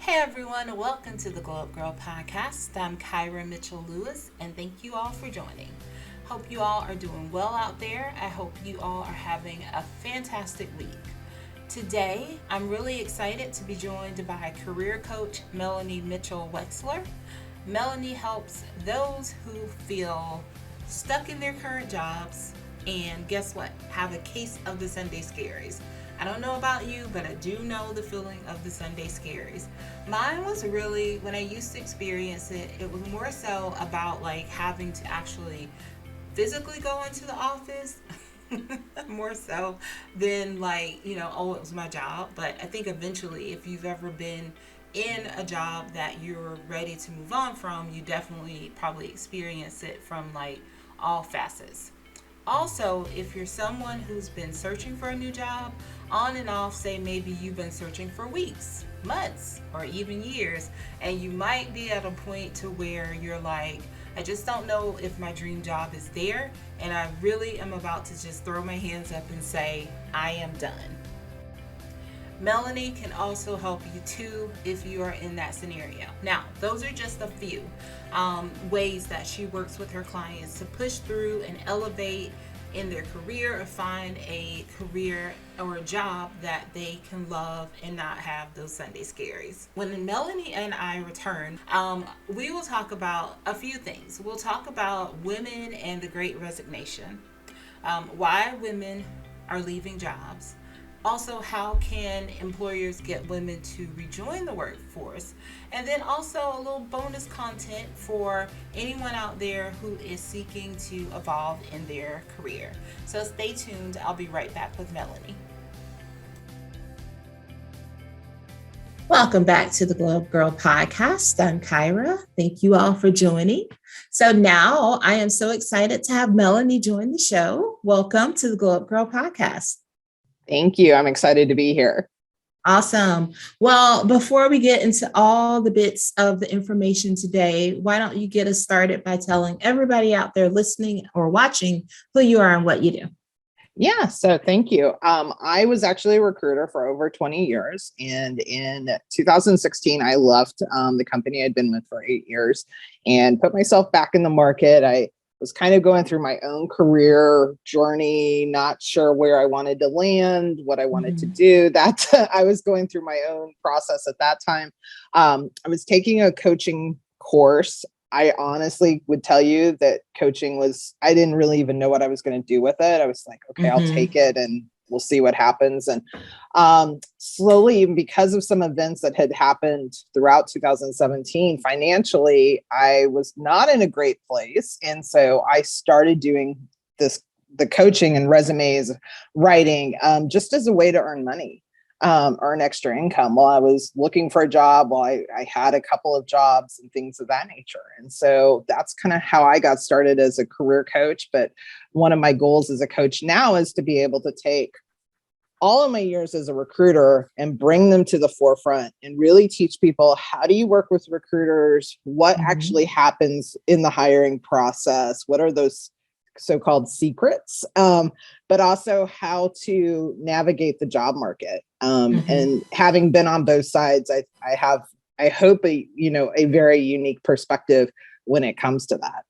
Hey everyone, welcome to the Glow Up Girl podcast. I'm Gyrl Mitchell-Lewis, and thank you all for joining. Hope you all are doing well out there. I hope you all are having a fantastic week. Today, I'm really excited to be joined by career coach Melanie Mitchell-Wexler. Melanie helps those who feel stuck in their current jobs and guess what? Have a case of the Sunday scaries. I don't know about you, but I do know the feeling of the Sunday scaries. Mine was really, when I used to experience it, it was more so about like having to actually physically go into the office more so than oh, it was my job. But I think eventually, if you've ever been in a job that you're ready to move on from, you definitely probably experience it from like all facets. Also, if you're someone who's been searching for a new job, on and off, say maybe you've been searching for weeks, months, or even years, and you might be at a point to where you're like, I just don't know if my dream job is there, and I really am about to just throw my hands up and say, I am done. Melanie can also help you too if you are in that scenario. Now, those are just a few ways that she works with her clients to push through and elevate in their career or find a career or a job that they can love and not have those Sunday scaries. When Melanie and I return, we will talk about a few things. We'll talk about women and the Great Resignation, why women are leaving jobs. Also, how can employers get women to rejoin the workforce? And then also a little bonus content for anyone out there who is seeking to evolve in their career. So stay tuned. I'll be right back with Melanie. Welcome back to the Glow Up Girl podcast. I'm Gyrl. Thank you all for joining. So now I am so excited to have Melanie join the show. Welcome to the Glow Up Girl podcast. Thank you. I'm excited to be here. Awesome. Well, before we get into all the bits of the information today, why don't you get us started by telling everybody out there listening or watching who you are and what you do? Yeah, so thank you. I was actually a recruiter for over 20 years. And in 2016, I left the company I'd been with for 8 years and put myself back in the market. I was kind of going through my own career journey, not sure where I wanted to land, what I wanted to do. That I was going through my own process at that time. I was taking a coaching course. I honestly would tell you that coaching was, I didn't really even know what I was going to do with it. I was like, okay, I'll take it and we'll see what happens. And slowly, because of some events that had happened throughout 2017, financially, I was not in a great place. And so I started doing the coaching and resumes writing, just as a way to earn money, earn extra income while I was looking for a job, while I had a couple of jobs and things of that nature. And so that's kind of how I got started as a career coach. But one of my goals as a coach now is to be able to take all of my years as a recruiter and bring them to the forefront and really teach people, how do you work with recruiters? What actually happens in the hiring process? What are those so-called secrets, but also how to navigate the job market. And having been on both sides, I hope a very unique perspective when it comes to that.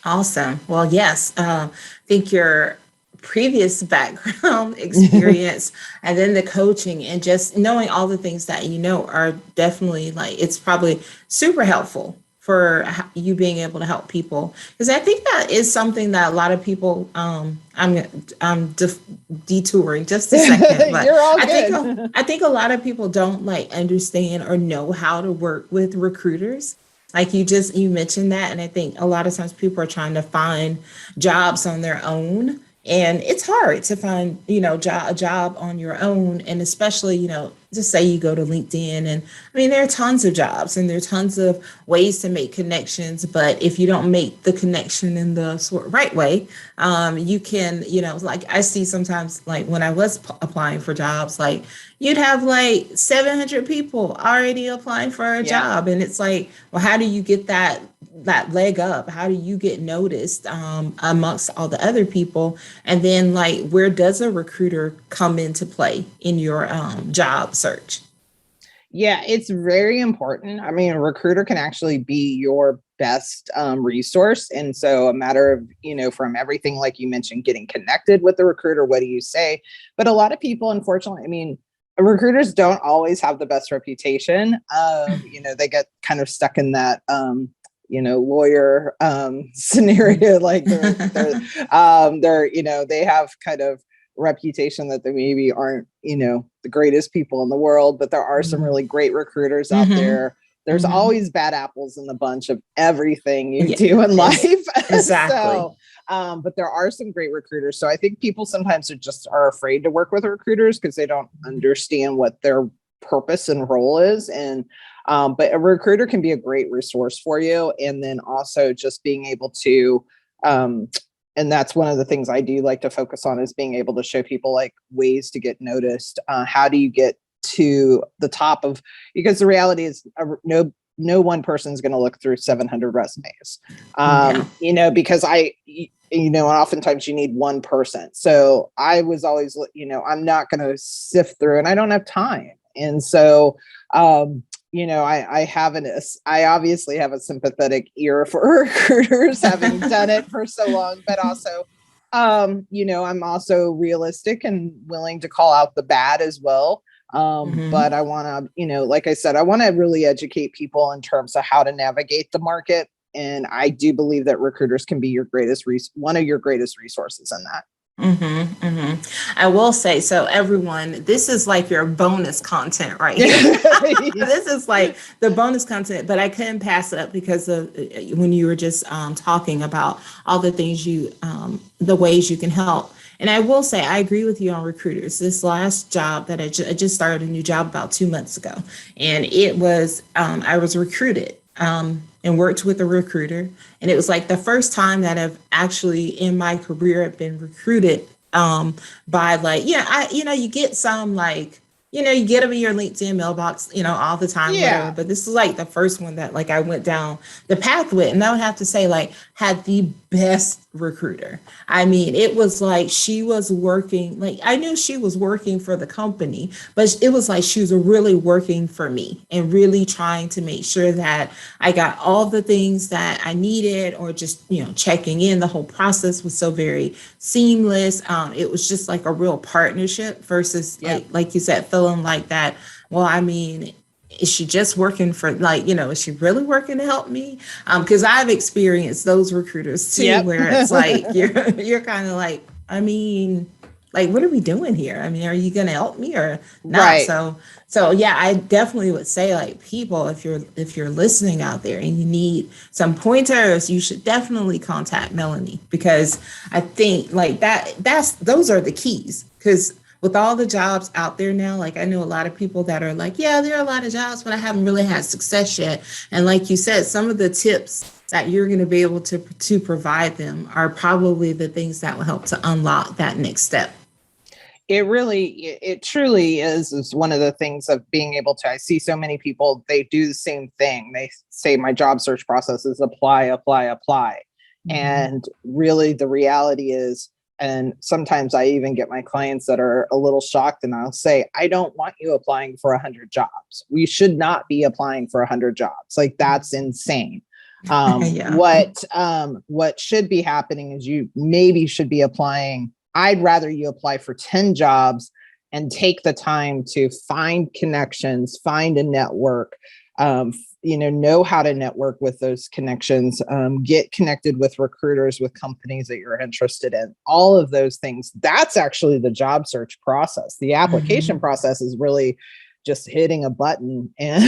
Awesome. Well, yes, I think your previous background experience and then the coaching and just knowing all the things that you know are definitely it's probably super helpful for you being able to help people, because I think that is something that a lot of people I'm detouring just a second, but You're all good. I think a lot of people don't understand or know how to work with recruiters. Like you mentioned that, and I think a lot of times people are trying to find jobs on their own. And it's hard to find, a job on your own. And especially, just say you go to LinkedIn and there are tons of jobs and there are tons of ways to make connections. But if you don't make the connection in the right way, you can, I see sometimes when I was applying for jobs, you'd have 700 people already applying for a job. And it's well, how do you get that leg up? How do you get noticed amongst all the other people? And then where does a recruiter come into play in your job search? Yeah, it's very important. I mean, a recruiter can actually be your best resource. And so a matter of, from everything, like you mentioned, getting connected with the recruiter, what do you say? But a lot of people, unfortunately, I mean, recruiters don't always have the best reputation. They get kind of stuck in that, lawyer scenario, like they have kind of reputation that they maybe aren't, the greatest people in the world, but there are some really great recruiters out there. There's always bad apples in the bunch of everything you do in life. Exactly. But there are some great recruiters. So I think people sometimes are afraid to work with recruiters because they don't understand what their purpose and role is. And but a recruiter can be a great resource for you. And then also just being able to and that's one of the things I do like to focus on, is being able to show people like ways to get noticed. How do you get to the top of, because the reality is no one person is going to look through 700 resumes, because oftentimes you need one person. So I was always, I'm not going to sift through, and I don't have time. And so, I obviously have a sympathetic ear for recruiters, having done it for so long, but also, I'm also realistic and willing to call out the bad as well. But I want to, like I said, I want to really educate people in terms of how to navigate the market. And I do believe that recruiters can be one of your greatest resources in that. I will say, so everyone, this is like your bonus content right here. This is like the bonus content, but I couldn't pass it up because of when you were just talking about all the things the ways you can help. And I will say, I agree with you on recruiters. This last job that I just started a new job about 2 months ago, and it was, I was recruited and worked with a recruiter. And it was like the first time that I've actually in my career have been recruited by like, you get some like, you get them in your LinkedIn mailbox, all the time, whatever. But this is like the first one that like I went down the path with, and I would have to say like had the best recruiter. I mean, it was like she was working, like I knew she was working for the company, but it was like she was really working for me and really trying to make sure that I got all the things that I needed, or just, checking in. The whole process was so very seamless. It was just like a real partnership versus like you said, feeling like that. Well, I mean, is she just working for is she really working to help me? Because I've experienced those recruiters too, where it's like you're kind of like, I mean, like, what are we doing here? I mean, are you going to help me or not? Right. So yeah, I definitely would say like people, if you're listening out there and you need some pointers, you should definitely contact Melanie, because I think like those are the keys. Because with all the jobs out there now, like I know a lot of people that are like, yeah, there are a lot of jobs, but I haven't really had success yet. And like you said, some of the tips that you're going to be able to provide them are probably the things that will help to unlock that next step. It truly is one of the things of being able to, I see so many people, they do the same thing. They say my job search process is apply, apply, apply. And really the reality is, and sometimes I even get my clients that are a little shocked, and I'll say, I don't want you applying for 100 jobs. We should not be applying for 100 jobs. Like that's insane. What should be happening is you maybe should be applying. I'd rather you apply for 10 jobs and take the time to find connections, find a network, know how to network with those connections, get connected with recruiters, with companies that you're interested in, all of those things. That's actually the job search process. The application process is really just hitting a button and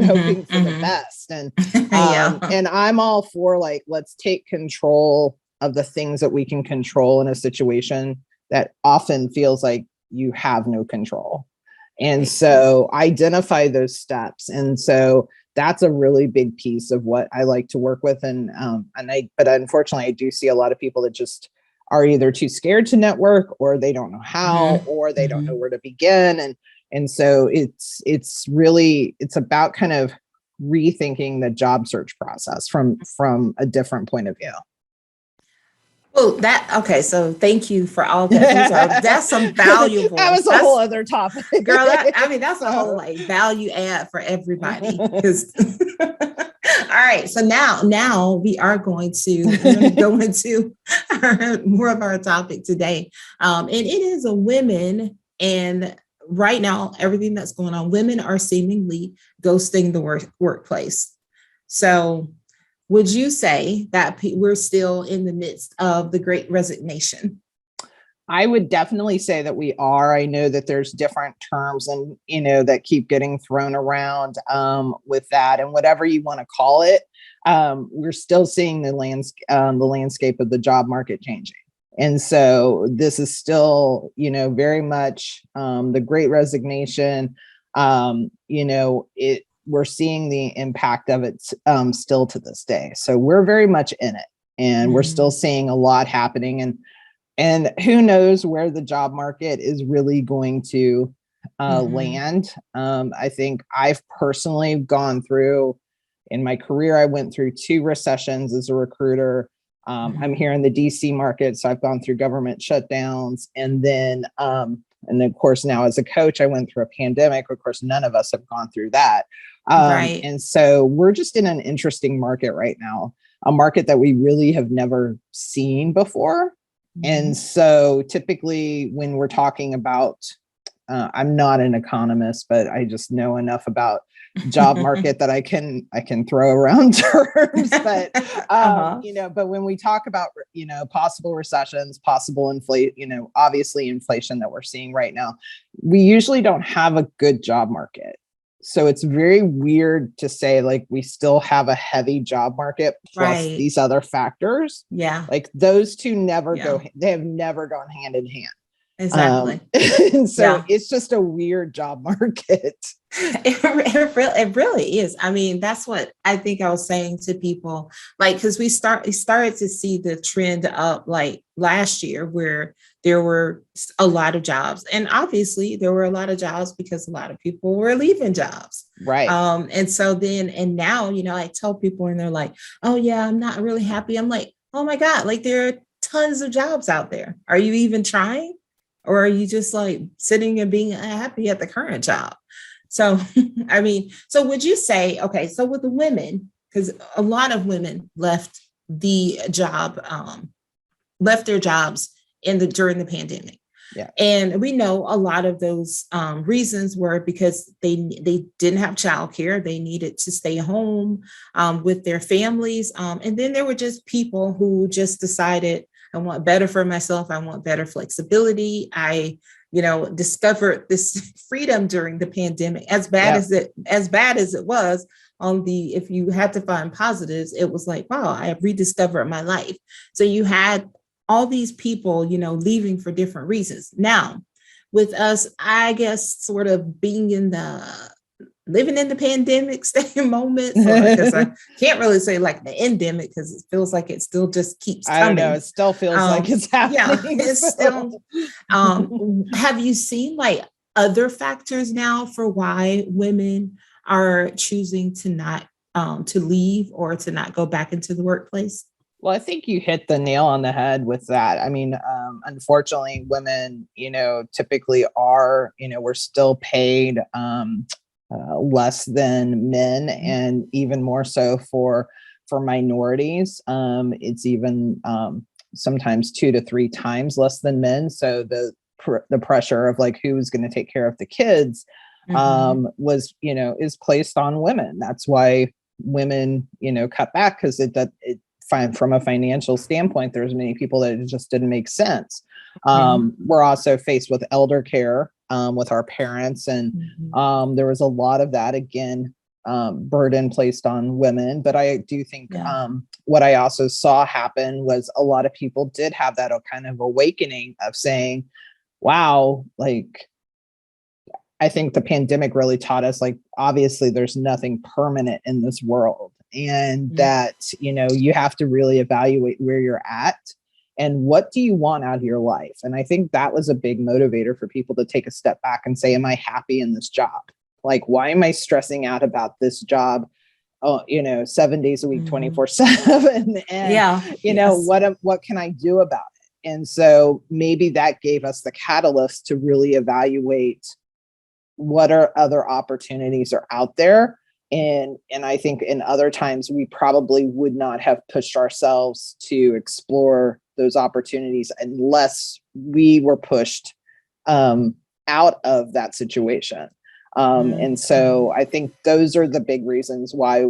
hoping for the best. And, and I'm all for like, let's take control of the things that we can control in a situation that often feels like you have no control. And so identify those steps. And so that's a really big piece of what I like to work with. But unfortunately, I do see a lot of people that just are either too scared to network, or they don't know how, or they don't know where to begin. And so it's about kind of rethinking the job search process from a different point of view. Well, okay. So thank you for all that. That's some valuable. That was a whole other topic. Girl, I mean, that's a whole like value add for everybody. Because all right. So now we are going to go into more of our topic today. And it is a women, and right now, everything that's going on, women are seemingly ghosting the workplace. So would you say that we're still in the midst of the Great Resignation? I would definitely say that we are. I know that there's different terms and, that keep getting thrown around with that, and whatever you want to call it. We're still seeing the landscape of the job market changing. And so this is still, very much the Great Resignation. We're seeing the impact of it still to this day. So we're very much in it, and we're still seeing a lot happening, and who knows where the job market is really going to land. I think I've personally gone through, in my career, I went through 2 recessions as a recruiter. I'm here in the DC market, so I've gone through government shutdowns, and then of course, now as a coach, I went through a pandemic. Of course, none of us have gone through that. Right. And so we're just in an interesting market right now, a market that we really have never seen before. And so typically when we're talking about, I'm not an economist, but I just know enough about job market that I can throw around terms, but but when we talk about possible recessions, possible inflation, obviously inflation that we're seeing right now, we usually don't have a good job market. So it's very weird to say like we still have a heavy job market plus these other factors. Yeah, like those two they have never gone hand in hand. Exactly. And so it's just a weird job market. It really is. I mean, that's what I think I was saying to people, like, because we started to see the trend up like last year where there were a lot of jobs, and obviously there were a lot of jobs because a lot of people were leaving jobs. Right. And so then, and now, I tell people and they're like, oh yeah, I'm not really happy. I'm like, oh my God, like there are tons of jobs out there. Are you even trying? Or are you just like sitting and being happy at the current job? So, I mean, so would you say, okay, so with the women, because a lot of women left their jobs during the pandemic. Yeah. And we know a lot of those reasons were because they didn't have childcare. They needed to stay home with their families. And then there were just people who just decided, I want better for myself. I want better flexibility. I, discovered this freedom during the pandemic. As bad as it was if you had to find positives, it was like, wow, I have rediscovered my life. So you had all these people, leaving for different reasons. Now, with us, I guess, sort of being living in the pandemic staying moment, because I can't really say like the endemic because it feels like it still just keeps coming. I don't know. It still feels like it's happening. Yeah, it's still. Have you seen like other factors now for why women are choosing to not to leave or to not go back into the workplace? Well, I think you hit the nail on the head with that. I mean, unfortunately, women, typically are, we're still paid less than men, and even more so for minorities. It's even sometimes 2 to 3 times less than men. So the pressure of like who's going to take care of the kids was, is placed on women. That's why women, cut back, because from a financial standpoint, there's many people that it just didn't make sense. We're also faced with elder care with our parents, and there was a lot of that, again, burden placed on women. But I do think what I also saw happen was a lot of people did have that kind of awakening of saying, wow, like, I think the pandemic really taught us, like, obviously there's nothing permanent in this world, and that, you have to really evaluate where you're at and what do you want out of your life. And I think that was a big motivator for people to take a step back and say, am I happy in this job? Like, why am I stressing out about this job 7 days a week, Mhm. 24/7. And, Yeah. Yes. what can I do about it? And so maybe that gave us the catalyst to really evaluate what are other opportunities are out there. And I think in other times we probably would not have pushed ourselves to explore those opportunities unless we were pushed out of that situation. And so I think those are the big reasons why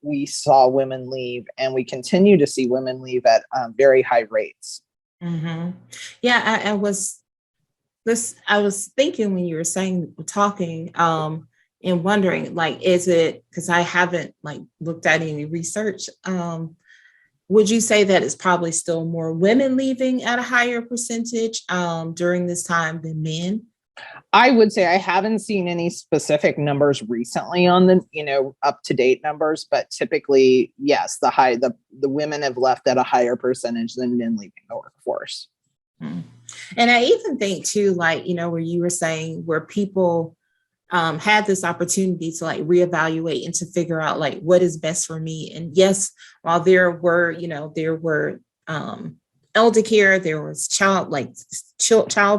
we saw women leave, and we continue to see women leave at very high rates. Mm-hmm. Yeah, I was thinking when you were talking, and wondering, like, is it, because I haven't like looked at any research, would you say that it's probably still more women leaving at a higher percentage during this time than men? I would say I haven't seen any specific numbers recently on the, up to date numbers, but typically, yes, the women have left at a higher percentage than men leaving the workforce. And I even think too, like, where you were saying where people had this opportunity to like reevaluate and to figure out like what is best for me. And yes, while there were elder care, there was child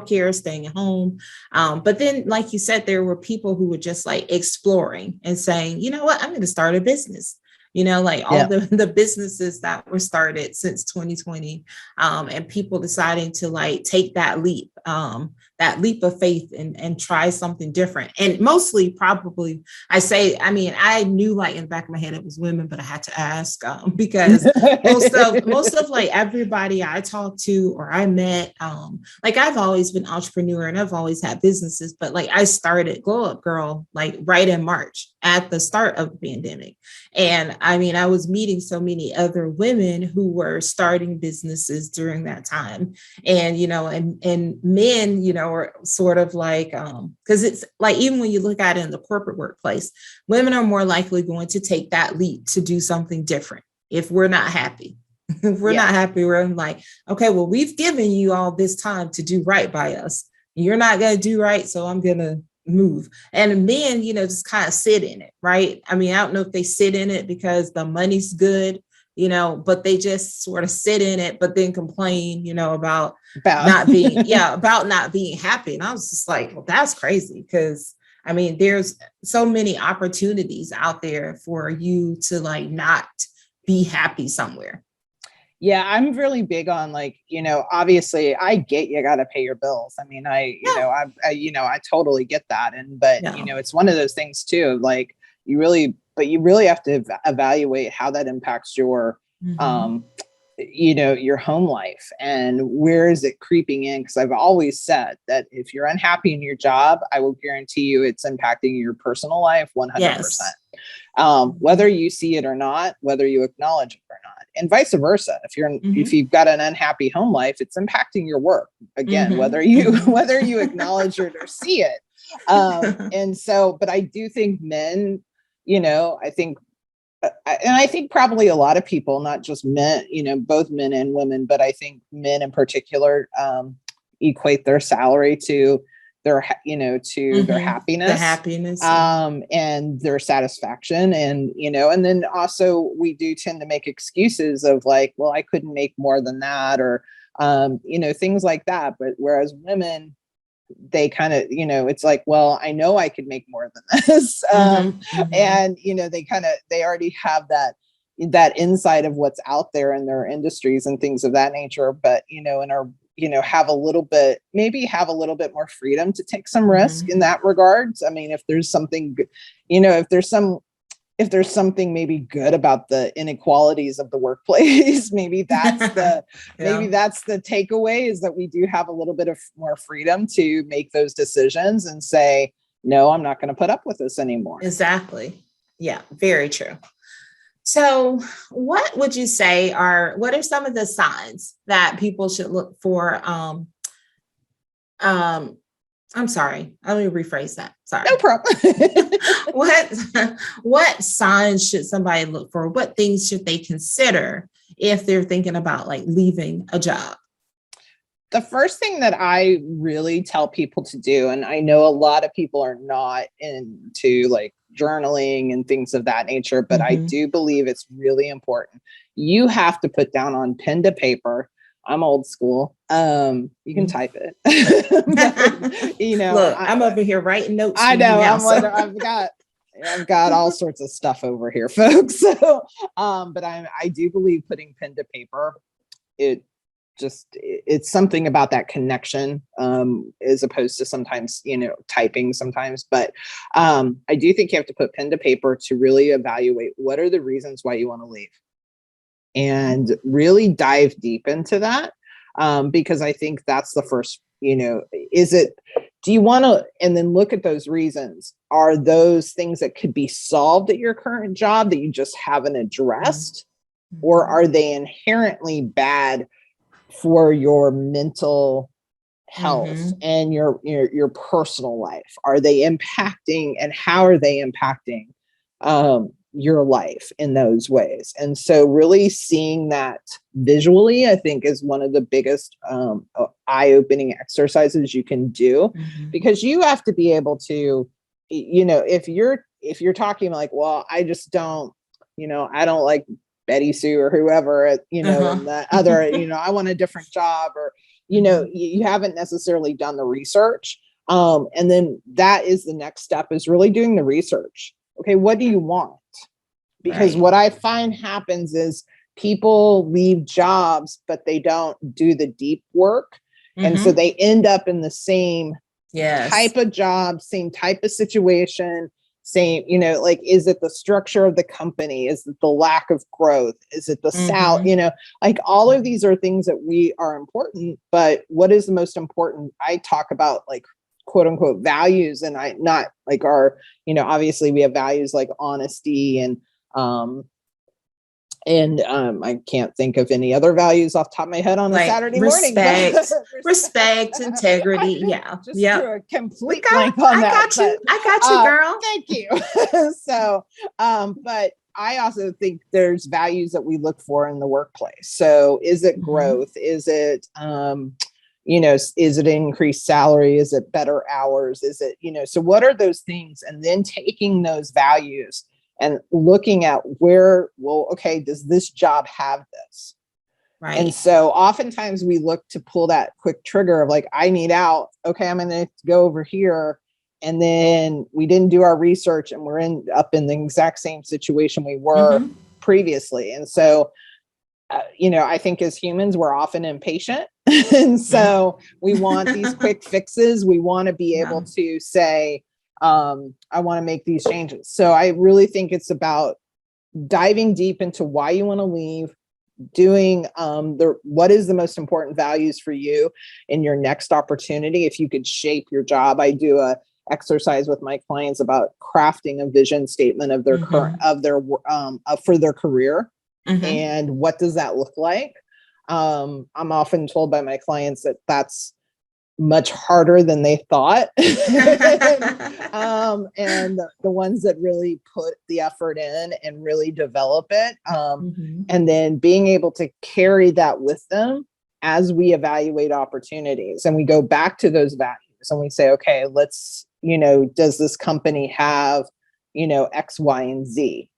care, staying at home. But then, like you said, there were people who were just like exploring and saying, you know what, I'm going to start a business. Like all the businesses that were started since 2020, and people deciding to like take that leap of faith and try something different. And mostly probably, I knew like in the back of my head it was women, but I had to ask because most of like everybody I talked to or I met, like I've always been entrepreneur and I've always had businesses, but like I started Glow Up Gyrl like right in March at the start of the pandemic. And I was meeting so many other women who were starting businesses during that time. And, and men, are sort of like, because it's like, even when you look at it in the corporate workplace, women are more likely going to take that leap to do something different if we're not happy. If we're not happy, we're like, okay, well, we've given you all this time to do right by us. You're not going to do right, so I'm going to move. And men, just kind of sit in it, right? I don't know if they sit in it because the money's good, but they just sort of sit in it, but then complain, about not being, about not being happy. And I was just like, well, that's crazy. Because there's so many opportunities out there for you to like not be happy somewhere. Yeah, I'm really big on like, obviously I get you got to pay your bills. I totally get that. But it's one of those things too, like you really have to evaluate how that impacts your, your home life and where is it creeping in? Because I've always said that if you're unhappy in your job, I will guarantee you it's impacting your personal life 100%. Yes. Whether you see it or not, whether you acknowledge it or not. And vice versa. If you've got an unhappy home life, it's impacting your work again, whether you acknowledge it or see it. And so, but I do think men, I think probably a lot of people, not just men, both men and women, but I think men in particular equate their salary to their happiness, and their satisfaction. And, and then also we do tend to make excuses of like, well, I couldn't make more than that, or, things like that. But whereas women, they kind of, it's like, well, I know I could make more than this. And, they already have that insight of what's out there in their industries and things of that nature. But, and are, have a little bit more freedom to take some risk in that regards. If there's something, if there's something maybe good about the inequalities of the workplace, maybe that's the takeaway, is that we do have a little bit of more freedom to make those decisions and say, no, I'm not going to put up with this anymore. Exactly. Yeah, very true. So what would you say what are some of the signs that people should look for? I'm sorry. Let me rephrase that. Sorry. No problem. What signs should somebody look for? What things should they consider if they're thinking about like leaving a job? The first thing that I really tell people to do, and I know a lot of people are not into like journaling and things of that nature. But I do believe it's really important. You have to put down on pen to paper. I'm old school. You can type it. But, you know, look, I'm over here writing notes. I know. Now, I've got all sorts of stuff over here, folks. So, but I do believe putting pen to paper, it's something about that connection, as opposed to sometimes, you know, typing sometimes. But I do think you have to put pen to paper to really evaluate what are the reasons why you want to leave, and really dive deep into that. Because I think that's the first, you know, do you want to, and then look at those reasons. Are those things that could be solved at your current job that you just haven't addressed? Or are they inherently bad for your mental health and your personal life? Are they impacting, and how are they impacting your life in those ways? And so really seeing that visually, I think, is one of the biggest eye-opening exercises you can do, because you have to be able to, you know, if you're talking like, well, I just don't, you know, I don't like Betty Sue or whoever, you know, and the other, you know, I want a different job, or, you know, you haven't necessarily done the research. And then that is the next step, is really doing the research. Okay, what do you want? Because what I find happens is people leave jobs, but they don't do the deep work. And so they end up in the same type of job, same type of situation, same, you know, like, is it the structure of the company? Is it the lack of growth? Is it the salary? You know, like, all of these are things that we are important, but what is the most important? I talk about, like, quote unquote values, and not like our, you know, obviously we have values like honesty and I can't think of any other values off the top of my head on a Saturday morning. Respect, integrity. Yeah. Just a complete blank on that. I got you, girl. Thank you. So, but I also think there's values that we look for in the workplace. So is it growth? Is it, you know, is it increased salary? Is it better hours? Is it, you know, so what are those things? And then taking those values and looking at where, well, okay, does this job have this? Right. And so oftentimes we look to pull that quick trigger of like, I need out. Okay, I'm going to go over here. And then we didn't do our research, and we're up in the exact same situation we were previously. And so, you know, I think as humans, we're often impatient. And so we want these quick fixes. We want to be able to say, I want to make these changes. So I really think it's about diving deep into why you want to leave, doing what is the most important values for you in your next opportunity. If you could shape your job, I do a exercise with my clients about crafting a vision statement of their current, for their career. And what does that look like? I'm often told by my clients that that's much harder than they thought. And the ones that really put the effort in and really develop it. And then being able to carry that with them as we evaluate opportunities. And we go back to those values and we say, okay, let's, you know, does this company have, you know, X, Y, and Z?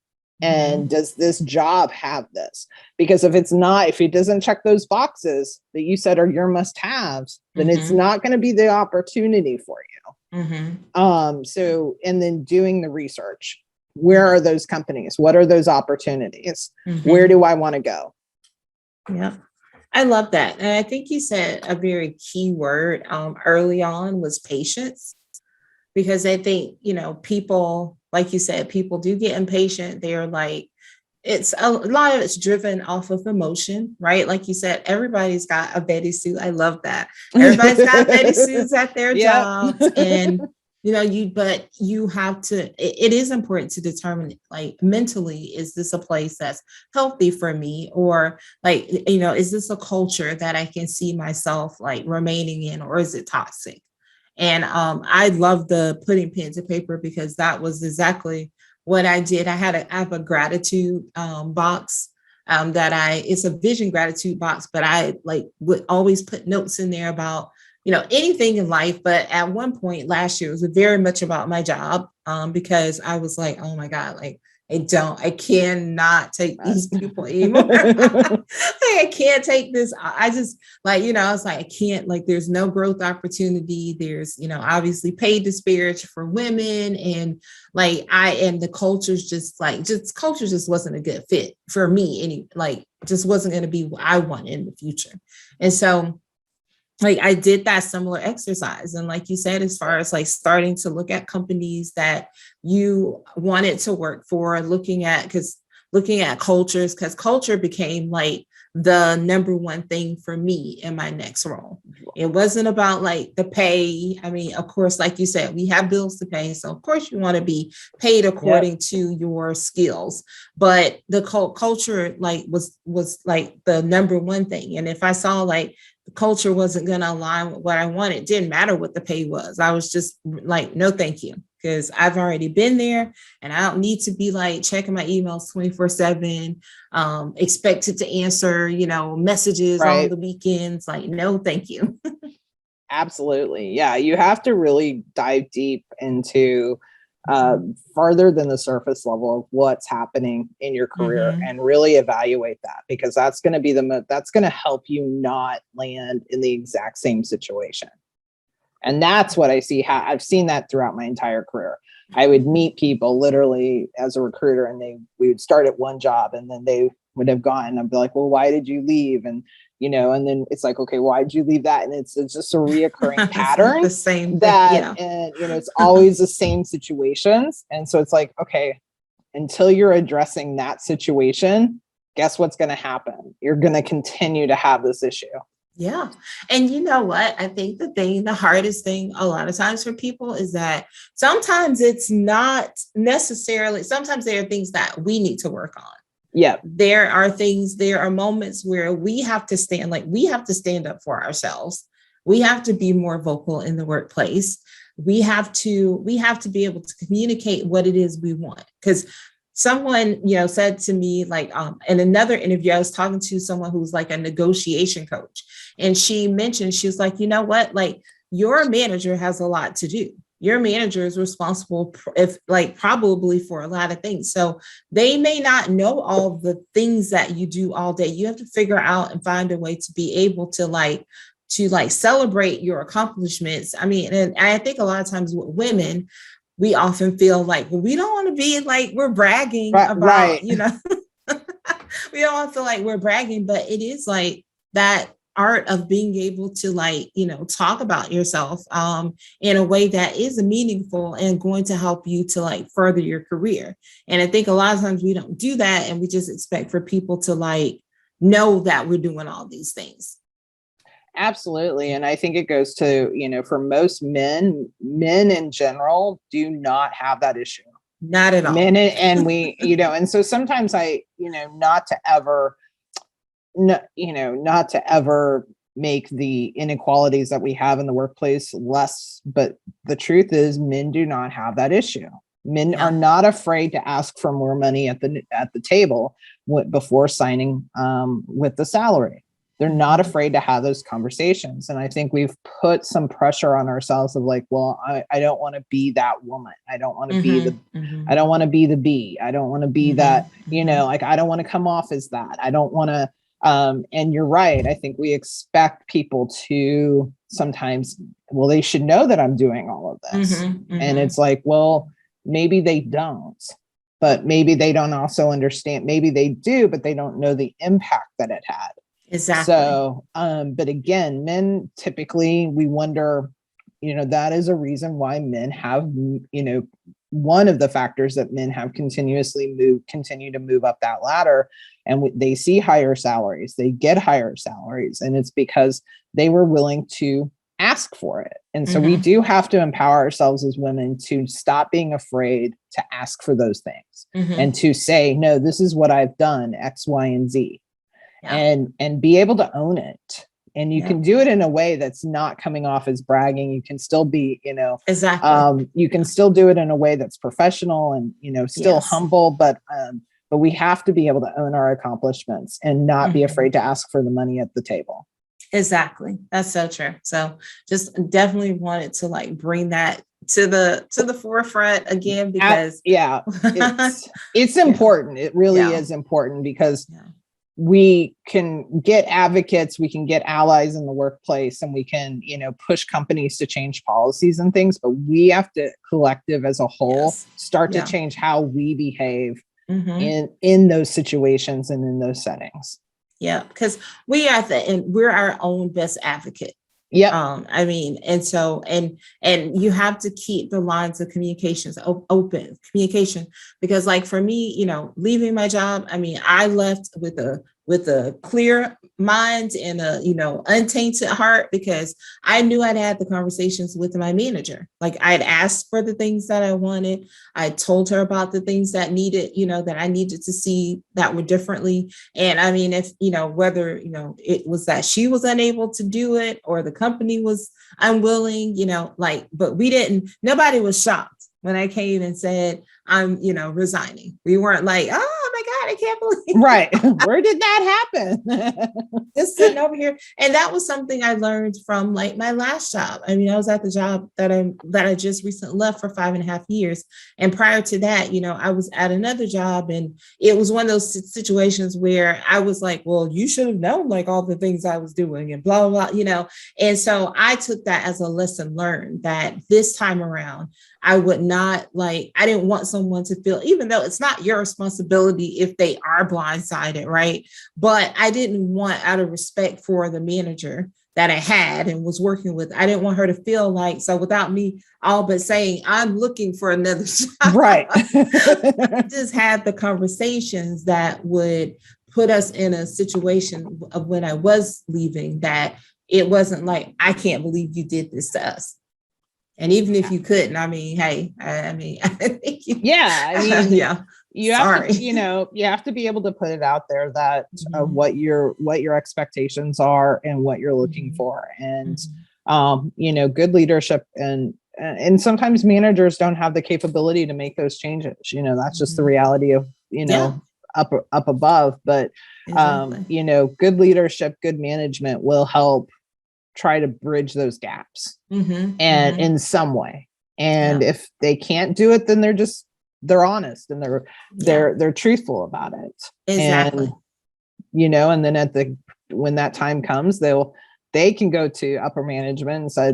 And does this job have this? Because if it doesn't check those boxes that you said are your must-haves, then it's not going to be the opportunity for you. So, and then doing the research. Where are those companies? What are those opportunities? Where do I want to go? Yeah, I love that. And I think you said a very key word early on was patience. Because I think, you know, people, like you said, people do get impatient. They're like, it's a lot of it's driven off of emotion, right? Like you said, everybody's got a Betty Sue. I love that. Everybody's got Betty Sues at their jobs. And, you know, but you have to, it is important to determine, like, mentally, is this a place that's healthy for me? Or like, you know, is this a culture that I can see myself like remaining in, or is it toxic? And I love the putting pen to paper, because that was exactly what I did. I have a gratitude box it's a vision gratitude box, but I like would always put notes in there about, you know, anything in life. But at one point last year, it was very much about my job. because I was like, oh my God, like I cannot take these people anymore. I can't take this. I just like, I was like, I can't, like, there's no growth opportunity. There's, obviously pay disparage for women. And like, and the culture's culture just wasn't a good fit for me. Just wasn't going to be what I want in the future. And so like I did that similar exercise. And like you said, as far as like starting to look at companies that you wanted to work for, looking at cultures, because culture became like the number one thing for me in my next role. It wasn't about like the pay. I mean, of course, like you said, we have bills to pay. So of course you want to be paid according to your skills, but the culture like was like the number one thing. And if I saw like the culture wasn't going to align with what I wanted, it didn't matter what the pay was. I was just like, no, thank you. Because I've already been there and I don't need to be like checking my emails 24/7, expected to answer, messages on the weekends. Like, no, thank you. Absolutely. Yeah. You have to really dive deep into farther than the surface level of what's happening in your career and really evaluate that, because that's going to be that's going to help you not land in the exact same situation. And that's what I see. I've seen that throughout my entire career. I would meet people literally as a recruiter and we would start at one job and then they would have gone and I'd be like, well, why did you leave? And, and then it's like, okay, why did you leave that? And it's just a reoccurring pattern. The same that, and, it's always the same situations. And so it's like, okay, until you're addressing that situation, guess what's going to happen? You're going to continue to have this issue. Yeah. And you know what? I think the hardest thing a lot of times for people is that sometimes it's not necessarily, sometimes there are things that we need to work on. Yeah. There are moments where we have to stand up for ourselves. We have to be more vocal in the workplace. We have to be able to communicate what it is we want. Because someone, said to me, like, in another interview, I was talking to someone who's like a negotiation coach. And she mentioned, she was like, you know what, like your manager has a lot to do. Your manager is responsible probably for a lot of things. So they may not know all the things that you do all day. You have to figure out and find a way to be able to celebrate your accomplishments. I mean, and I think a lot of times with women, we often feel like, well, we don't want to be like we're bragging about, we don't want to feel like we're bragging, but it is like that art of being able to talk about yourself in a way that is meaningful and going to help you to further your career. And I think a lot of times we don't do that and we just expect for people to know that we're doing all these things. Absolutely. And I think it goes to, for most men in general do not have that issue. Not at all. Men and we, and so sometimes not to ever make the inequalities that we have in the workplace less. But the truth is men do not have that issue. Men are not afraid to ask for more money at the table before signing with the salary. They're not afraid to have those conversations. And I think we've put some pressure on ourselves of like, well, I don't want to be that woman. I don't want to be I don't want to be the B. I don't want to be that, I don't want to come off as that. I don't want to, and you're right. I think we expect people to sometimes, well, they should know that I'm doing all of this. And it's like, well, maybe they don't, but maybe they don't also understand. Maybe they do, but they don't know the impact that it had. Exactly. So, but again, men typically, we wonder, that is a reason why men have, one of the factors that men have continue to move up that ladder, and they see higher salaries, they get higher salaries, and it's because they were willing to ask for it. And so we do have to empower ourselves as women to stop being afraid to ask for those things and to say, no, this is what I've done, X, Y, and Z. And be able to own it. And you can do it in a way that's not coming off as bragging. You can still be, exactly. You can still do it in a way that's professional and, still humble, but we have to be able to own our accomplishments and not be afraid to ask for the money at the table. Exactly. That's so true. So just definitely wanted to like bring that to the forefront again, because yeah, it's yeah, important. It really yeah, is important because yeah. we can get advocates, we can get allies in the workplace, and we can, push companies to change policies and things, but we have to collective as a whole Yes. start to Yeah. change how we behave Mm-hmm. in those situations and in those settings. Yeah. Because we are we're our own best advocate. Yep. I mean, and so, and you have to keep the lines of communications open communication, because like for me, leaving my job, I mean, I left with a clear mind and a, untainted heart, because I knew I'd had the conversations with my manager. Like I'd asked for the things that I wanted. I told her about the things that needed, that I needed to see that were differently. And I mean, if, whether, it was that she was unable to do it or the company was unwilling, but nobody was shocked when I came and said, I'm, resigning. We weren't like, oh my God, I can't believe. Right. Where did that happen? Just sitting over here. And that was something I learned from like my last job. I mean, I was at the job that I just recently left for 5.5 years. And prior to that, I was at another job, and it was one of those situations where I was like, well, you should have known like all the things I was doing and blah, blah, blah, And so I took that as a lesson learned, that this time around, I would not I didn't want someone to feel, even though it's not your responsibility if they are blindsided, right? But I didn't want, out of respect for the manager that I had and was working with, I didn't want her to feel like, so without me all but saying, I'm looking for another job. Right. Just had the conversations that would put us in a situation of when I was leaving, that it wasn't like, I can't believe you did this to us. And even if you couldn't, I mean, hey, I think yeah, I mean, yeah. You have to, you have to be able to put it out there that what your expectations are and what you're looking for. And, good leadership, and sometimes managers don't have the capability to make those changes. That's just the reality of, up above. But, good leadership, good management will help try to bridge those gaps and in some way. And if they can't do it, then they're honest and they're truthful about it. Exactly. And, and then when that time comes, they can go to upper management and say,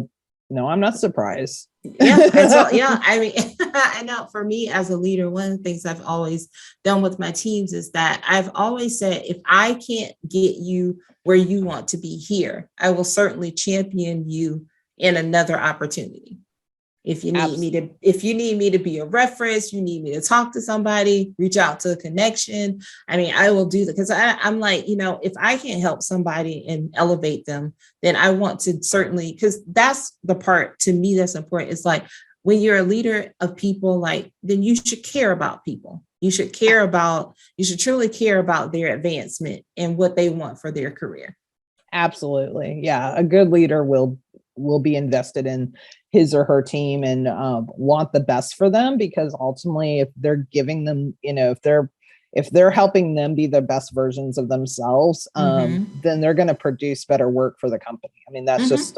no, I'm not surprised. I mean, I know for me as a leader, one of the things I've always done with my teams is that I've always said, if I can't get you where you want to be here, I will certainly champion you in another opportunity. If you need me to be a reference, you need me to talk to somebody, reach out to a connection. I mean, I will do that, because I'm like, if I can't help somebody and elevate them, then I want to certainly, because that's the part to me that's important. It's like, when you're a leader of people, then you should care about people. You should truly care about their advancement and what they want for their career. Absolutely. Yeah. A good leader will be invested in his or her team and want the best for them, because ultimately, if they're giving them, if they're helping them be the best versions of themselves, then they're going to produce better work for the company. I mean, that's just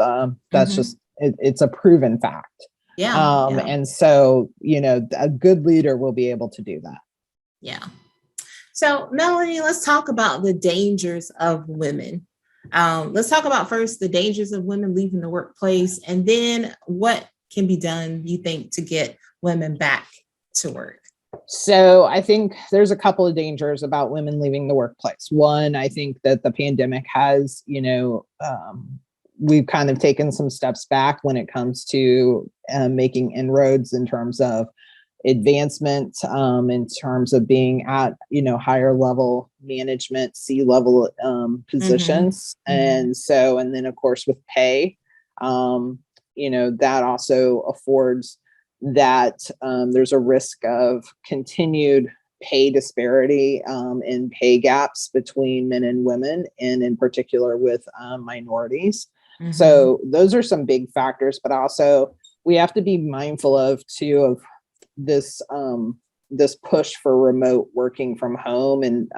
it's a proven fact. And so, a good leader will be able to do that. Yeah. So, Melanie, let's talk about the dangers of women. Let's talk about first the dangers of women leaving the workplace, and then what can be done, you think, to get women back to work. So I think there's a couple of dangers about women leaving the workplace. One, I think that the pandemic has, we've kind of taken some steps back when it comes to making inroads in terms of advancement, in terms of being at, higher level management, C-level positions. And so, and then of course with pay, that also affords that there's a risk of continued pay disparity and pay gaps between men and women, and in particular with minorities. So those are some big factors, but also we have to be mindful of this push for remote working from home, and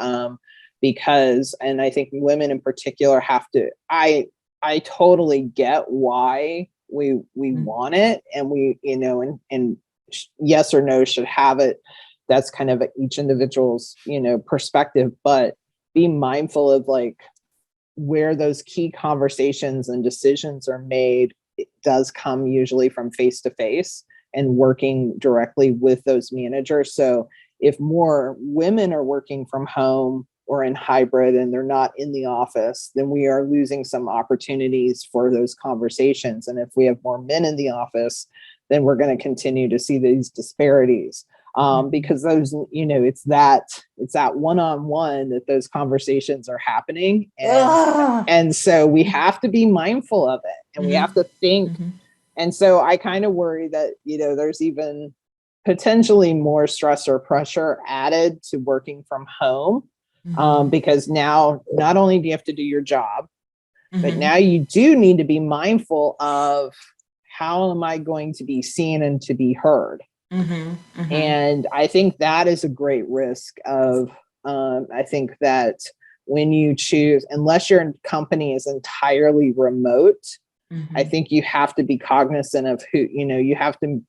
because I think women in particular have to, I I totally get why we want it, and we, and yes or no should have it. That's kind of each individual's, perspective, but be mindful of like where those key conversations and decisions are made. It does come usually from face to face and working directly with those managers. So if more women are working from home or in hybrid and they're not in the office, then we are losing some opportunities for those conversations. And if we have more men in the office, then we're going to continue to see these disparities. Because those, it's that one-on-one that those conversations are happening. And so we have to be mindful of it, and we have to think. And so I kind of worry that, there's even potentially more stress or pressure added to working from home. Because now not only do you have to do your job, but now you do need to be mindful of how am I going to be seen and to be heard. And I think that is a great risk of, I think that when you choose, unless your company is entirely remote, I think you have to be cognizant of who, you have to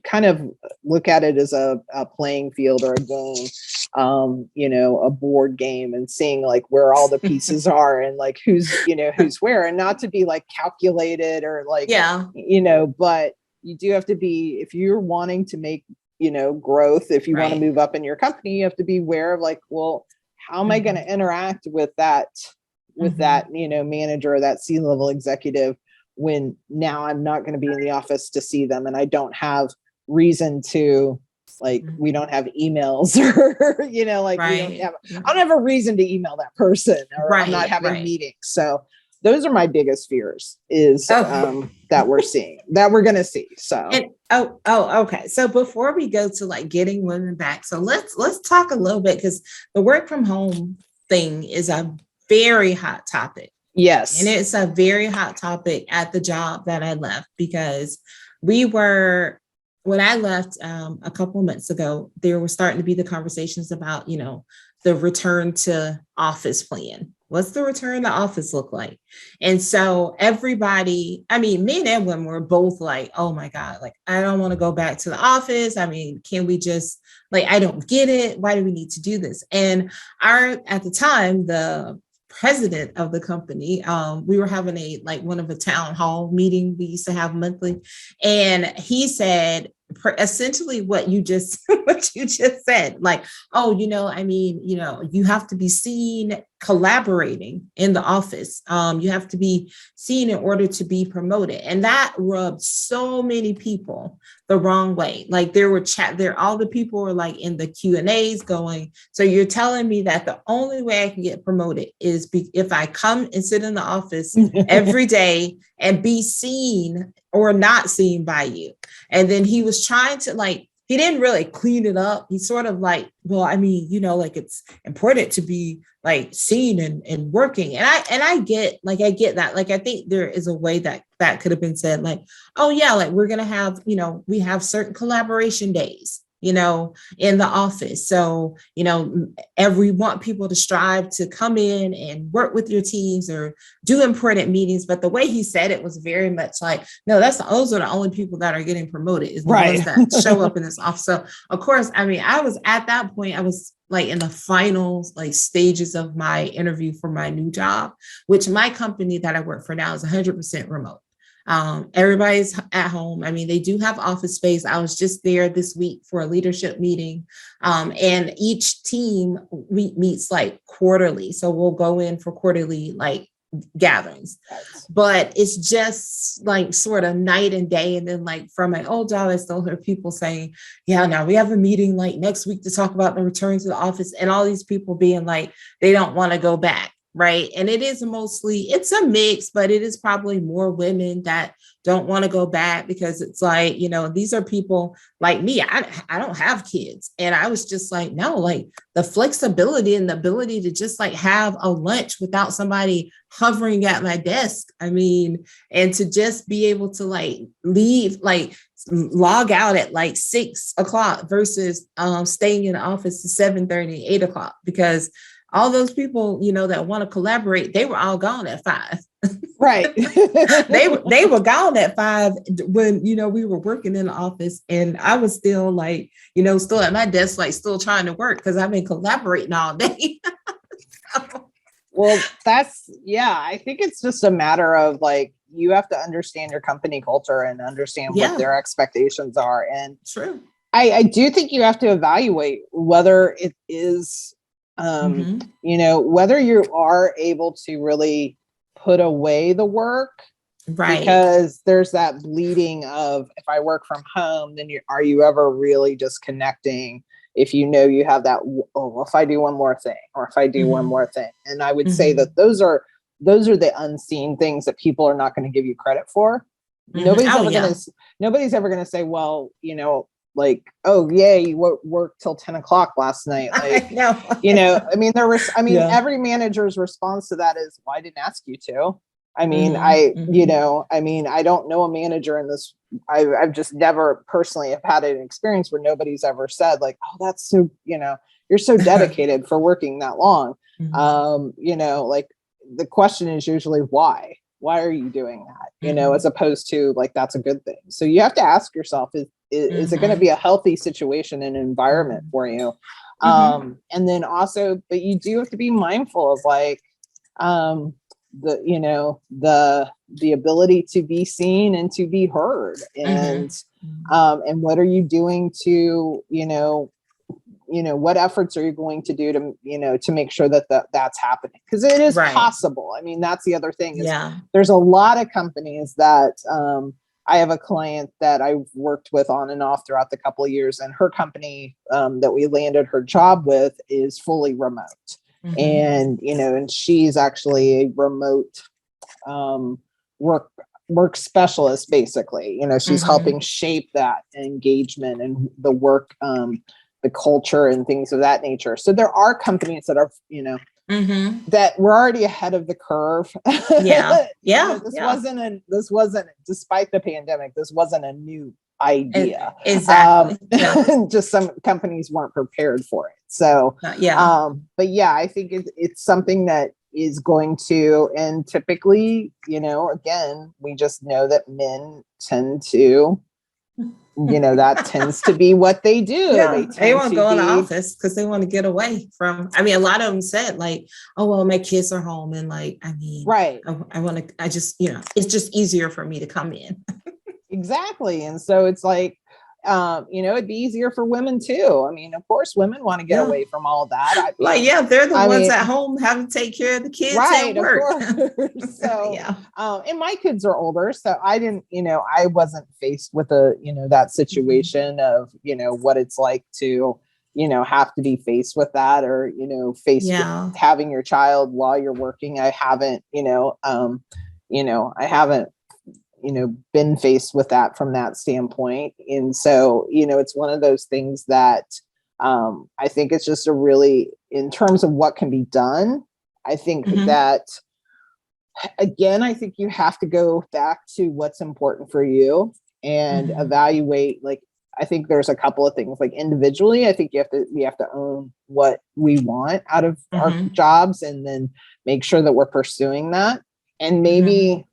kind of look at it as a playing field or a game, a board game, and seeing like where all the pieces are and like who's where, and not to be like calculated or like, but you do have to be, if you're wanting to make, growth, if you want to move up in your company, you have to be aware of like, well, how am I going to interact with that, manager or that C-level executive when now I'm not going to be in the office to see them, and I don't have reason to, like, we don't have emails or, we I don't have a reason to email that person, or I'm not having meetings. So those are my biggest fears is that we're seeing, that we're going to see. So, okay. So before we go to like getting women back, so let's talk a little bit, because the work from home thing is a very hot topic. Yes. And it's a very hot topic at the job that I left, because when I left a couple of months ago, there were starting to be the conversations about, the return to office plan. What's the return to office look like? And so everybody, men and women were both like, oh my God, like, I don't want to go back to the office. Can we just, like, I don't get it. Why do we need to do this? And at the time, the president of the company, we were having one of a town hall meeting we used to have monthly. And he said, essentially what you just said, like, oh, you have to be seen collaborating in the office. You have to be seen in order to be promoted. And that rubbed so many people the wrong way. Like all the people were like in the Q&As going, so you're telling me that the only way I can get promoted is if I come and sit in the office every day and be seen or not seen by you. And then he was trying to he didn't really clean it up. He's sort of like, well, it's important to be like seen and working. And I get that. Like, I think there is a way that could have been said, like, oh yeah, like we're going to have, we have certain collaboration days, in the office. So, we want people to strive to come in and work with your teams or do important meetings. But the way he said it was very much like, no, those are the only people that are getting promoted, is the ones that show up in this office. So of course, I was at that point, I was like in the final stages of my interview for my new job, which my company that I work for now is 100% remote. Everybody's at home. They do have office space. I was just there this week for a leadership meeting. And each team meets quarterly. So we'll go in for quarterly gatherings, but it's just sort of night and day. And then from my old job, I still hear people saying, yeah, now we have a meeting next week to talk about the return to the office, and all these people being they don't want to go back. Right. And it's a mix, but it is probably more women that don't want to go back, because it's these are people like me. I don't have kids. And I was just no, the flexibility and the ability to just have a lunch without somebody hovering at my desk. And to just be able to leave, log out at 6:00 versus staying in the office to 7:30, 8:00, because all those people, that want to collaborate, they were all gone at 5. Right. They were gone at 5 when, you know, we were working in the office, and I was still like, you know, still at my desk, like still trying to work because I've been collaborating all day. Well, I think it's just a matter of like, you have to understand your company culture and understand what their expectations are. And true. I do think you have to evaluate whether it is, you know, whether you are able to really put away the work. Right. Because there's that bleeding of, if I work from home, then are you ever really disconnecting? If you know you have that, oh, if I do one more thing, or if I do one more thing. And I would say that those are the unseen things that people are not going to give you credit for. Nobody's ever going to say, well, you know, like, oh yeah, you worked till 10 o'clock last night. Like, you know, I mean, every manager's response to that is, well, I didn't ask you to. I mean, you know, I mean, I don't know a manager in this. I've just never personally have had an experience where nobody's ever said like, oh, that's so, you know, you're so dedicated for working that long. You know, like the question is usually why are you doing that? You know, as opposed to like, that's a good thing. So you have to ask yourself, is it going to be a healthy situation and environment for you? And then also, but you do have to be mindful of like, the ability to be seen and to be heard, and what are you doing to, you know, what efforts are you going to do to, you know, to make sure that that's happening? Because it is possible. I mean, that's the other thing is there's a lot of companies that, I have a client that I've worked with on and off throughout the couple of years, and her company that we landed her job with is fully remote. And, you know, and she's actually a remote work specialist, basically. You know, she's helping shape that engagement and the work, the culture and things of that nature. So there are companies that are, you know, that we're already ahead of the curve. You know, this wasn't, despite the pandemic, this wasn't a new idea. Exactly. Just some companies weren't prepared for it. So, but yeah, I think it's something that is going to, and typically, you know, again, we just know that men tend to, you know, that tends to be what they do. They want to go in the office because they want to get away from, I mean, a lot of them said like, oh, well, my kids are home. And like, I mean, I just, you know, it's just easier for me to come in. Exactly. And so it's like, you know, it'd be easier for women too. I mean, of course, women want to get away from all that. They're the ones at home having to take care of the kids at work. So, and my kids are older, so I didn't, you know, I wasn't faced with that situation of, you know, what it's like to, you know, have to be faced with that, or, you know, faced with having your child while you're working. I haven't, been faced with that from that standpoint. And so, you know, it's one of those things that I think it's just a really, in terms of what can be done, I think that, again, I think you have to go back to what's important for you and evaluate, like, I think there's a couple of things, like individually, I think we have to own what we want out of our jobs, and then make sure that we're pursuing that. And maybe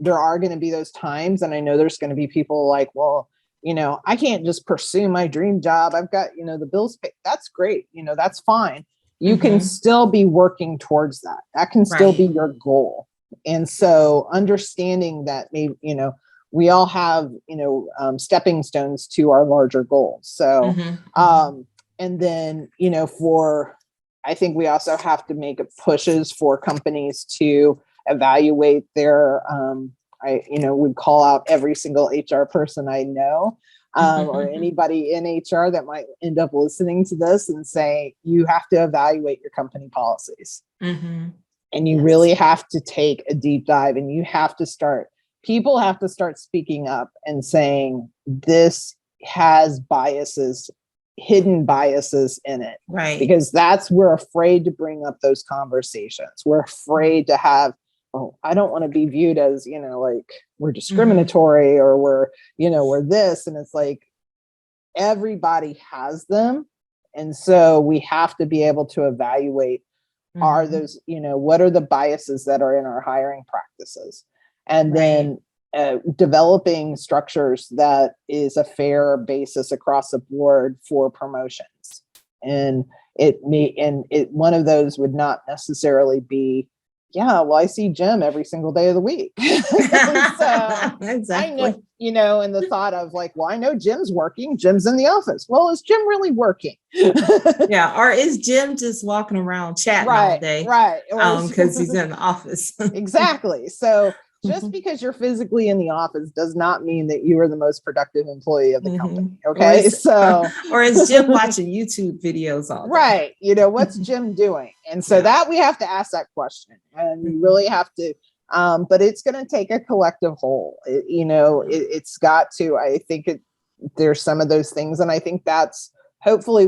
there are going to be those times, and I know there's going to be people like, well, you know, I can't just pursue my dream job. I've got, you know, the bills paid. That's great. You know, that's fine. You can still be working towards that. That can still be your goal. And so understanding that, maybe, you know, we all have, you know, stepping stones to our larger goals. So, and then, you know, I think we also have to make pushes for companies to evaluate their, would call out every single HR person I know, or anybody in HR that might end up listening to this, and say, you have to evaluate your company policies. And you really have to take a deep dive, and people have to start speaking up and saying, this has biases, hidden biases in it. Right. Because we're afraid to bring up those conversations. We're afraid to have, I don't want to be viewed as, you know, like we're discriminatory or we're this. And it's like, everybody has them. And so we have to be able to evaluate are those, what are the biases that are in our hiring practices? And then developing structures that is a fair basis across the board for promotions. And one of those would not necessarily be, I see Jim every single day of the week. So exactly. I know, and the thought of like, well, I know Jim's working, Jim's in the office. Well, is Jim really working? Or is Jim just walking around chatting all day? Right. Because he's in the office. Exactly. So just because you're physically in the office does not mean that you are the most productive employee of the company. Okay. Or is Jim watching YouTube videos all day? Right. What's Jim doing? And so that we have to ask that question, and we really have to, but it's going to take a collective whole, it's got to, I think there's some of those things. And I think that's hopefully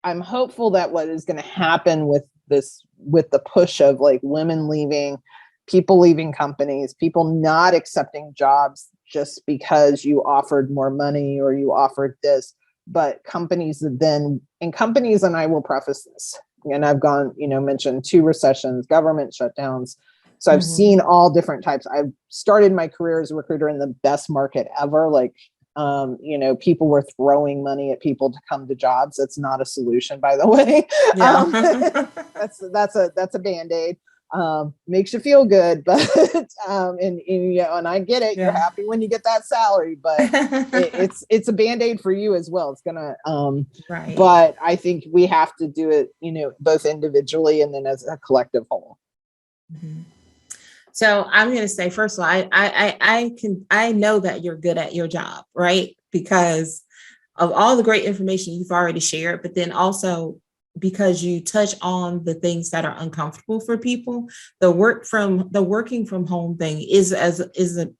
I'm hopeful that what is going to happen with the push of like women leaving, people leaving companies, people not accepting jobs just because you offered more money or you offered this, but companies, and I will preface this, and I've mentioned 2 recessions, government shutdowns. So I've seen all different types. I've started my career as a recruiter in the best market ever. Like, people were throwing money at people to come to jobs. That's not a solution, by the way. That's a Band-Aid. Makes you feel good, but and I get it. You're happy when you get that salary, but it's a Band-Aid for you as well. It's gonna but I think we have to do it, both individually and then as a collective whole. So I'm going to say, first of all, I know that you're good at your job, right? Because of all the great information you've already shared, but then also because you touch on the things that are uncomfortable for people. The working from home thing is a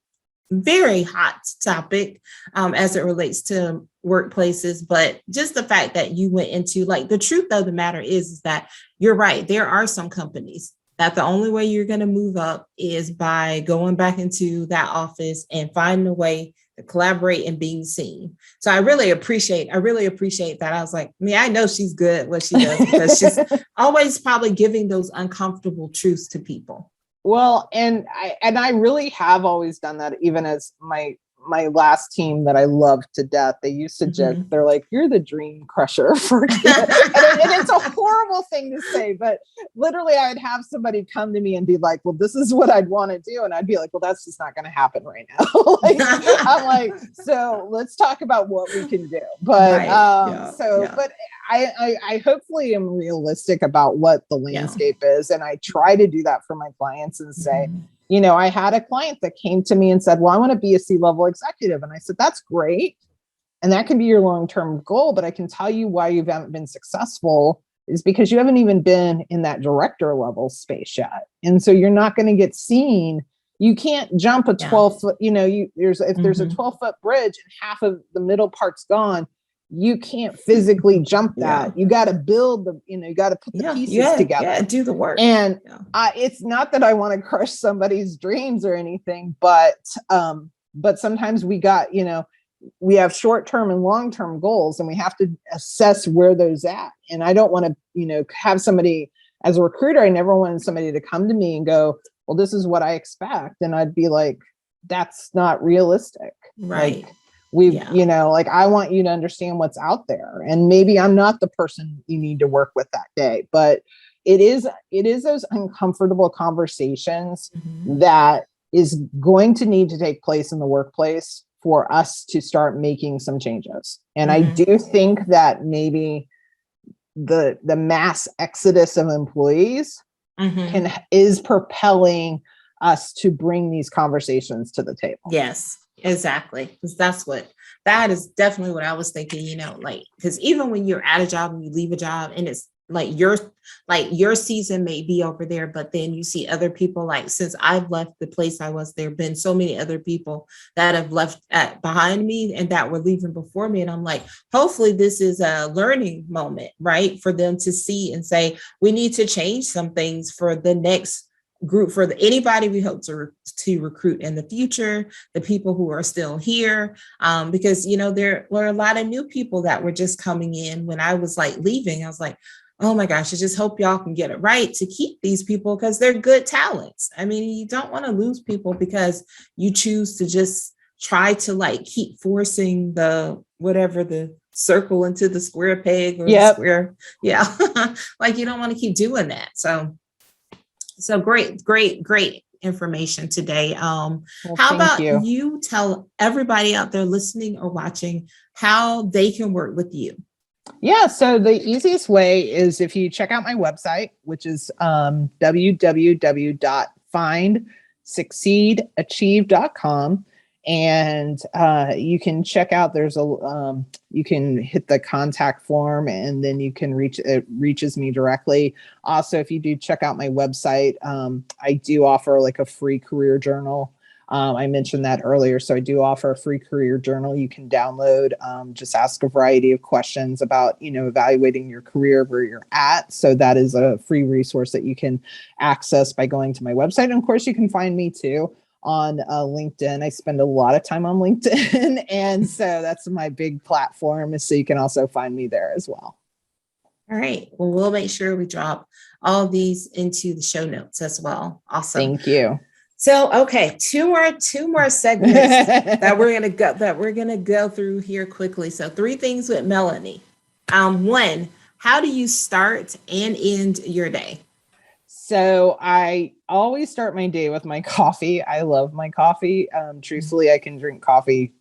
very hot topic as it relates to workplaces. But just the fact that you went into, like, the truth of the matter is that you're right. There are some companies that the only way you're going to move up is by going back into that office and finding a way to collaborate and being seen. So I really appreciate that. I was like, I know she's good at what she does because she's always probably giving those uncomfortable truths to people. Well, and I really have always done that, even as my last team that I loved to death. They used to joke, they're like, "You're the dream crusher for," and it's a horrible thing to say, but literally I'd have somebody come to me and be like, "Well, this is what I'd want to do," and I'd be like, "Well, that's just not going to happen right now." I'm like, so let's talk about what we can do. But but I hopefully am realistic about what the landscape is, and I try to do that for my clients and say, I had a client that came to me and said, "Well, I want to be a C-level executive." And I said, "That's great. And that can be your long-term goal. But I can tell you why you haven't been successful is because you haven't even been in that director level space yet. And so you're not going to get seen. You can't jump a 12-foot, there's a 12-foot bridge and half of the middle part's gone. You can't physically jump that. You got to build you got to put the pieces together. Yeah, do the work. And it's not that I want to crush somebody's dreams or anything, but sometimes we have short-term and long-term goals, and we have to assess where those at. And I don't want to, have somebody as a recruiter. I never wanted somebody to come to me and go, "Well, this is what I expect." And I'd be like, "That's not realistic." Right. Like, I want you to understand what's out there, and maybe I'm not the person you need to work with that day, but it is those uncomfortable conversations that is going to need to take place in the workplace for us to start making some changes. And I do think that maybe the mass exodus of employees is propelling us to bring these conversations to the table. Yes. Exactly. Because that is definitely what I was thinking, because even when you're at a job and you leave a job and it's like your season may be over there, but then you see other people, like, since I've left the place I was, there have been so many other people that have left behind me and that were leaving before me. And I'm like, hopefully this is a learning moment, right? For them to see and say, we need to change some things for the next group, for anybody we hope to recruit in the future, the people who are still here, because there were a lot of new people that were just coming in. When I was like leaving, I was like, oh my gosh, I just hope y'all can get it right to keep these people because they're good talents. I mean, you don't want to lose people because you choose to just try to like keep forcing the whatever the circle into the square peg or the square. Yeah. Like you don't want to keep doing that. So great information today. How about you tell everybody out there listening or watching how they can work with you? Yeah, so the easiest way is if you check out my website, which is www.findsucceedachieve.com. And you can check out, you can hit the contact form and then you can it reaches me directly. Also, if you do check out my website, I do offer like a free career journal. I mentioned that earlier. So I do offer a free career journal you can download. Just ask a variety of questions about, evaluating your career, where you're at. So that is a free resource that you can access by going to my website. And of course, you can find me too on LinkedIn. I spend a lot of time on LinkedIn. And so that's my big platform. So you can also find me there as well. All right. Well, we'll make sure we drop all these into the show notes as well. Awesome. Thank you. So, okay, two more segments that we're gonna go through here quickly. So, 3 things with Melanie. 1, how do you start and end your day? So I always start my day with my coffee. I love my coffee. Truthfully, I can drink coffee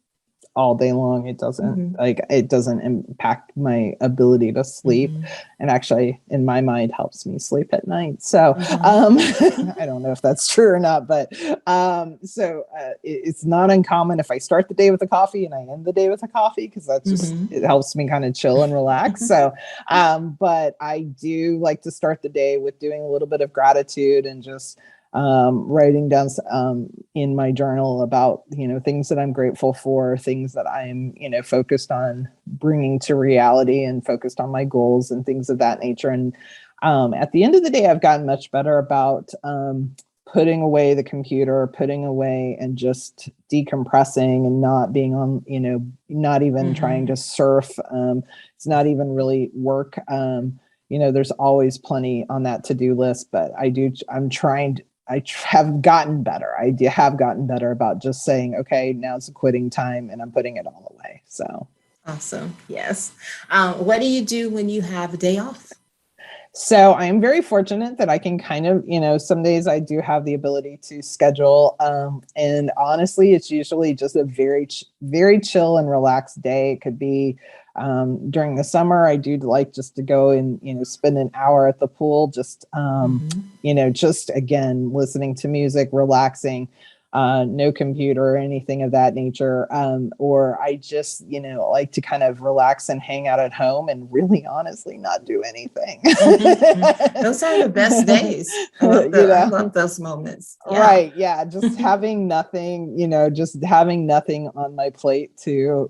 all day long. It doesn't it doesn't impact my ability to sleep, and actually in my mind helps me sleep at night. So I don't know if that's true or not, but it's not uncommon if I start the day with a coffee and I end the day with a coffee, because that's just it helps me kind of chill and relax. So but I do like to start the day with doing a little bit of gratitude and just writing down in my journal about, things that I'm grateful for, things that I'm, focused on bringing to reality and focused on my goals and things of that nature. And at the end of the day, I've gotten much better about putting away the computer, putting away and just decompressing and not being on, not even trying to surf. It's not even really work. There's always plenty on that to-do list, but I have gotten better. I have gotten better about just saying, okay, now's the quitting time, and I'm putting it all away. So awesome. Yes. What do you do when you have a day off? So I am very fortunate that I can kind of, some days I do have the ability to schedule. And honestly, it's usually just a very, very chill and relaxed day. It could be during the summer. I do like just to go and, spend an hour at the pool, just, just again, listening to music, relaxing. No computer or anything of that nature. Or I just, like to kind of relax and hang out at home and really honestly not do anything. Those are the best days. I love those moments. Yeah. Right. Yeah. Just having nothing, just having nothing on my plate to,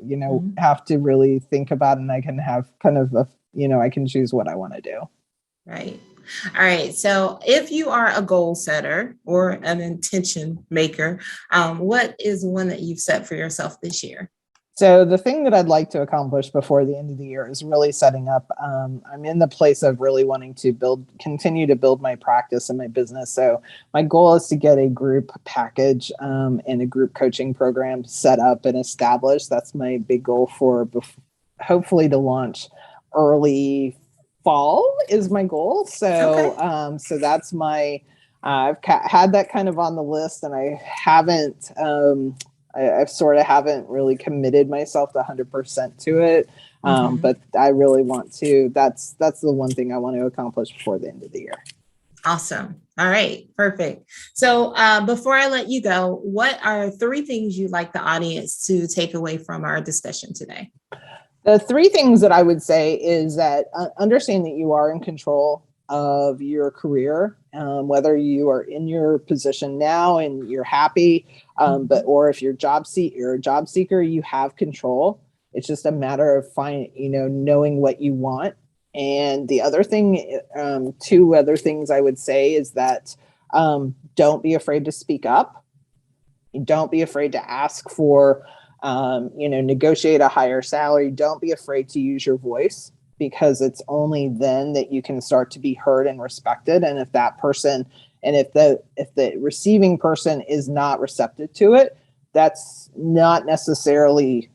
have to really think about, and I can have kind of I can choose what I want to do. Right. All right. So if you are a goal setter or an intention maker, what is one that you've set for yourself this year? So the thing that I'd like to accomplish before the end of the year is really setting up. I'm in the place of really wanting to continue to build my practice and my business. So my goal is to get a group package and a group coaching program set up and established. That's my big goal for hopefully to launch early fall is my goal. So, so that's I've had that kind of on the list, and I haven't, I sort of haven't really committed myself to 100% to it. But I really want to, that's the one thing I want to accomplish before the end of the year. Awesome. All right. Perfect. So before I let you go, what are 3 things you'd like the audience to take away from our discussion today? The 3 things that I would say is that understand that you are in control of your career, whether you are in your position now and you're happy, or if you're a job seeker, you have control. It's just a matter of knowing what you want. And the other thing, 2 other things I would say is that don't be afraid to speak up. Don't be afraid to ask for negotiate a higher salary. Don't be afraid to use your voice. because it's only then that you can start to be heard and respected. And if that person, and if the receiving person is not receptive to it, that's not necessarily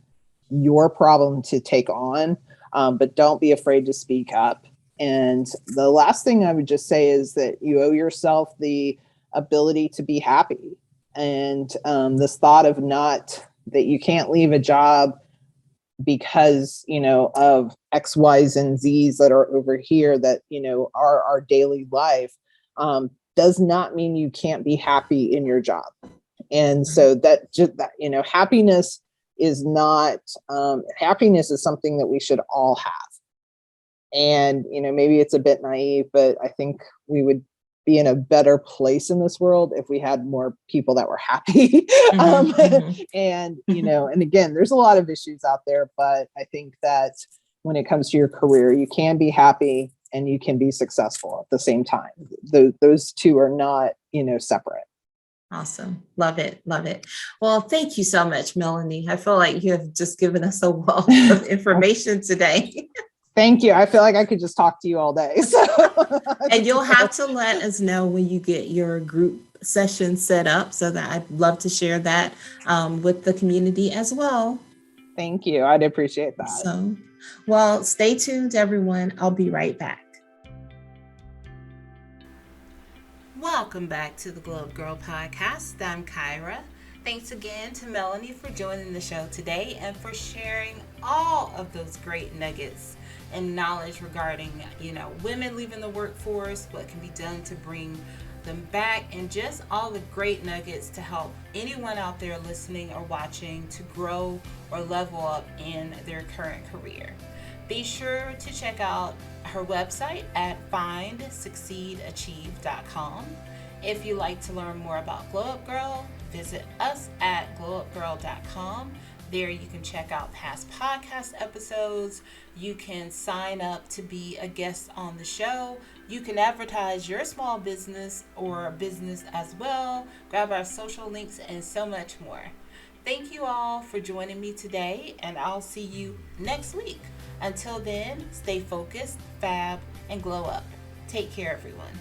your problem to take on. But don't be afraid to speak up. And the last thing I would just say is that you owe yourself the ability to be happy. And this thought of that you can't leave a job because, of X, Y's, and Z's that are over here that, are our daily life, does not mean you can't be happy in your job. And so happiness is not, happiness is something that we should all have. And, maybe it's a bit naive, but I think we would be in a better place in this world if we had more people that were happy. And, and again, there's a lot of issues out there, but I think that when it comes to your career, you can be happy and you can be successful at the same time. Those two are not, separate. Awesome. Love it. Love it. Well, thank you so much, Melanie. I feel like you have just given us a wealth of information today. Thank you. I feel like I could just talk to you all day. So. And you'll have to let us know when you get your group session set up, so that I'd love to share that with the community as well. Thank you. I'd appreciate that. So, well, stay tuned, everyone. I'll be right back. Welcome back to the Glow Up Girl podcast. I'm Kyra. Thanks again to Melanie for joining the show today and for sharing all of those great nuggets and knowledge regarding, women leaving the workforce, what can be done to bring them back, and just all the great nuggets to help anyone out there listening or watching to grow or level up in their current career. Be sure to check out her website at findsucceedachieve.com. If you'd like to learn more about Glow Up Girl, visit us at glowupgirl.com. There you can check out past podcast episodes. You can sign up to be a guest on the show. You can advertise your small business or business as well. Grab our social links and so much more. Thank you all for joining me today, and I'll see you next week. Until then, stay focused, fab, and glow up. Take care, everyone.